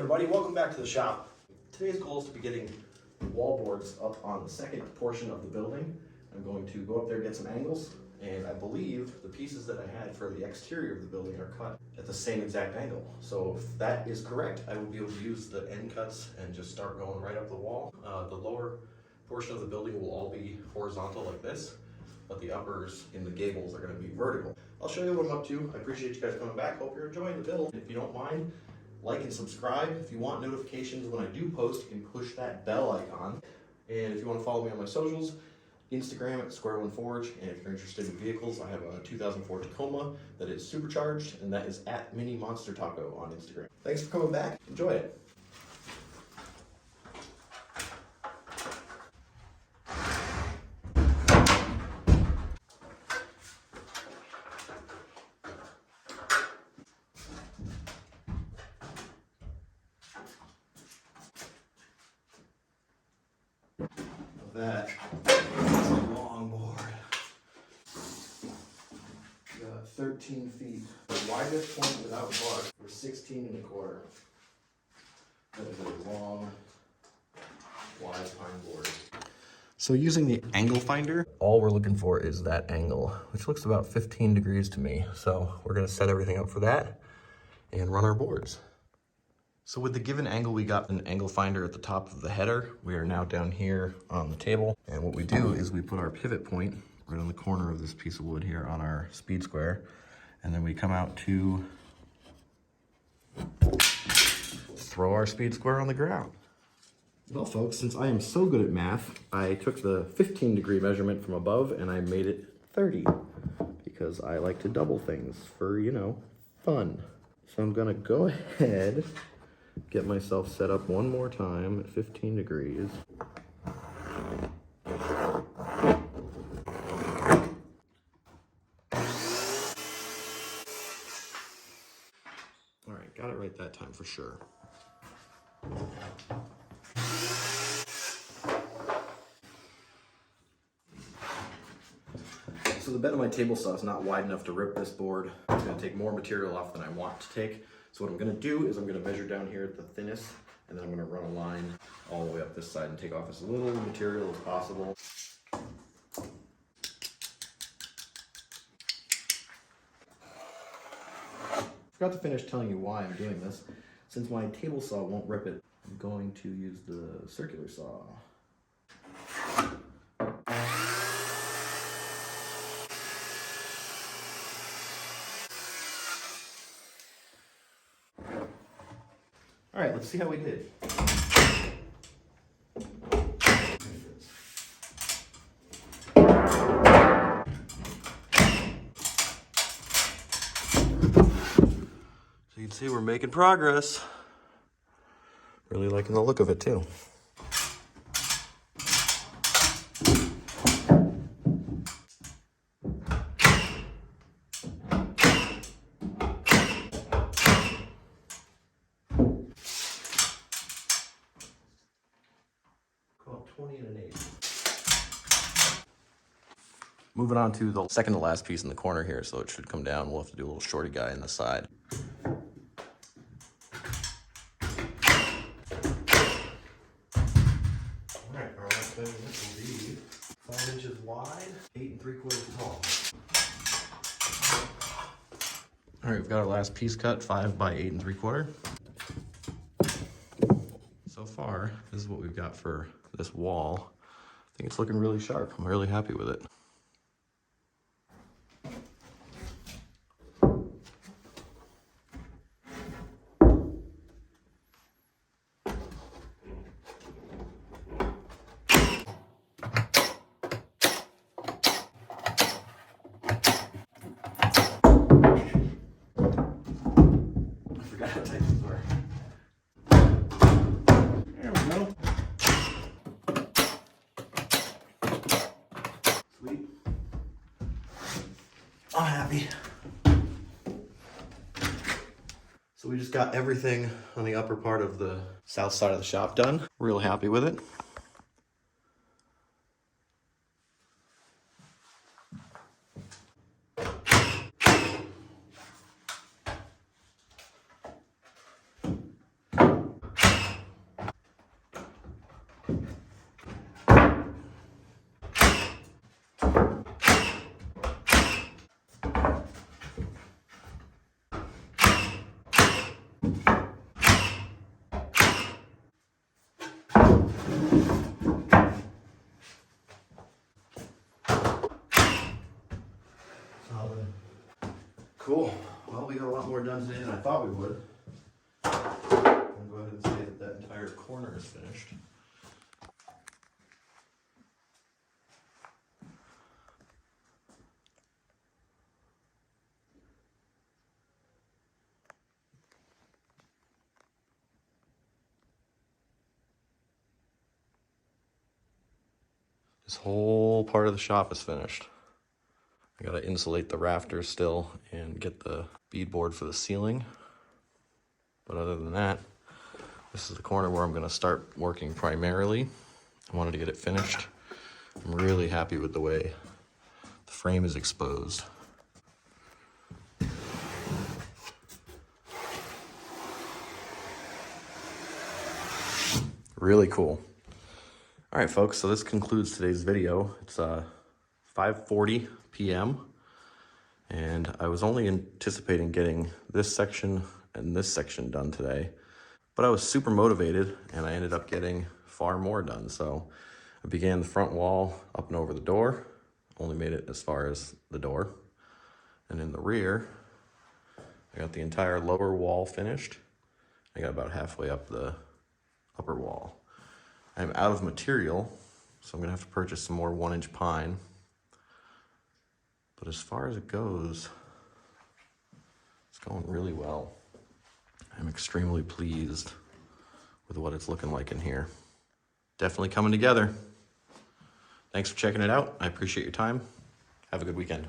everybody, welcome back to the shop. Today's goal is to be getting wall boards up on the second portion of the building. I'm going to go up there, get some angles, and I believe the pieces that I had for the exterior of the building are cut at the same exact angle. So if that is correct, I will be able to use the end cuts and just start going right up the wall. The lower portion of the building will all be horizontal like this, but the uppers in the gables are going to be vertical. I'll show you what I'm up to. I appreciate you guys coming back. Hope you're enjoying the build. If you don't mind, like and subscribe. If you want notifications when I do post, you can push that bell icon. And if you want to follow me on my socials, Instagram at Square One Forge. And if you're interested in vehicles, I have a 2004 Tacoma that is supercharged, and that is at Mini Monster Taco on Instagram. Thanks for coming back. Enjoy it. That is a long board. Got 13 feet. The widest point without bar was 16 1/4. That is a long, wide pine board. So using the angle finder, all we're looking for is that angle, which looks about 15 degrees to me. So we're gonna set everything up for that and run our boards. So with the given angle, we got an angle finder at the top of the header. We are now down here on the table. And what we do is we put our pivot point right on the corner of this piece of wood here on our speed square. And then we come out to throw our speed square on the ground. Well, folks, since I am so good at math, I took the 15-degree measurement from above and I made it 30 because I like to double things for, you know, fun. So I'm gonna go ahead, get myself set up one more time at 15 degrees. All right, got it right that time for sure. So the bed of my table saw is not wide enough to rip this board. It's gonna take more material off than I want to take. So what I'm gonna do is I'm gonna measure down here at the thinnest, and then I'm gonna run a line all the way up this side and take off as little material as possible. Forgot to finish telling you why I'm doing this. Since my table saw won't rip it, I'm going to use the circular saw. All right, let's see how we did. So you can see we're making progress. Really liking the look of it too. Call 20 and an 8. Moving on to the second to last piece in the corner here, so it should come down. We'll have to do a little shorty guy in the side. Alright, our last measurement will be 5 inches wide, 8 3/4 tall. Alright, we've got our last piece cut, 5 by 8 3/4. So far, this is what we've got for this wall. I think it's looking really sharp. I'm really happy with it. I forgot how tight these were. There we go. Sweet. I'm happy. So we just got everything on the upper part of the south side of the shop done. Real happy with it. Cool. Well, we got a lot more done today than I thought we would. I'm gonna go ahead and say that that entire corner is finished. This whole part of the shop is finished. I gotta insulate the rafters still and get the beadboard for the ceiling. But other than that, this is the corner where I'm gonna start working primarily. I wanted to get it finished. I'm really happy with the way the frame is exposed. Really cool. All right, folks, so this concludes today's video. It's 5:40 p.m. and I was only anticipating getting this section and this section done today, but I was super motivated and I ended up getting far more done. So I began the front wall up and over the door, only made it as far as the door. And in the rear, I got the entire lower wall finished. I got about halfway up the upper wall. I'm out of material, so I'm gonna have to purchase some more 1-inch pine. But as far as it goes, it's going really well. I'm extremely pleased with what it's looking like in here. Definitely coming together. Thanks for checking it out. I appreciate your time. Have a good weekend.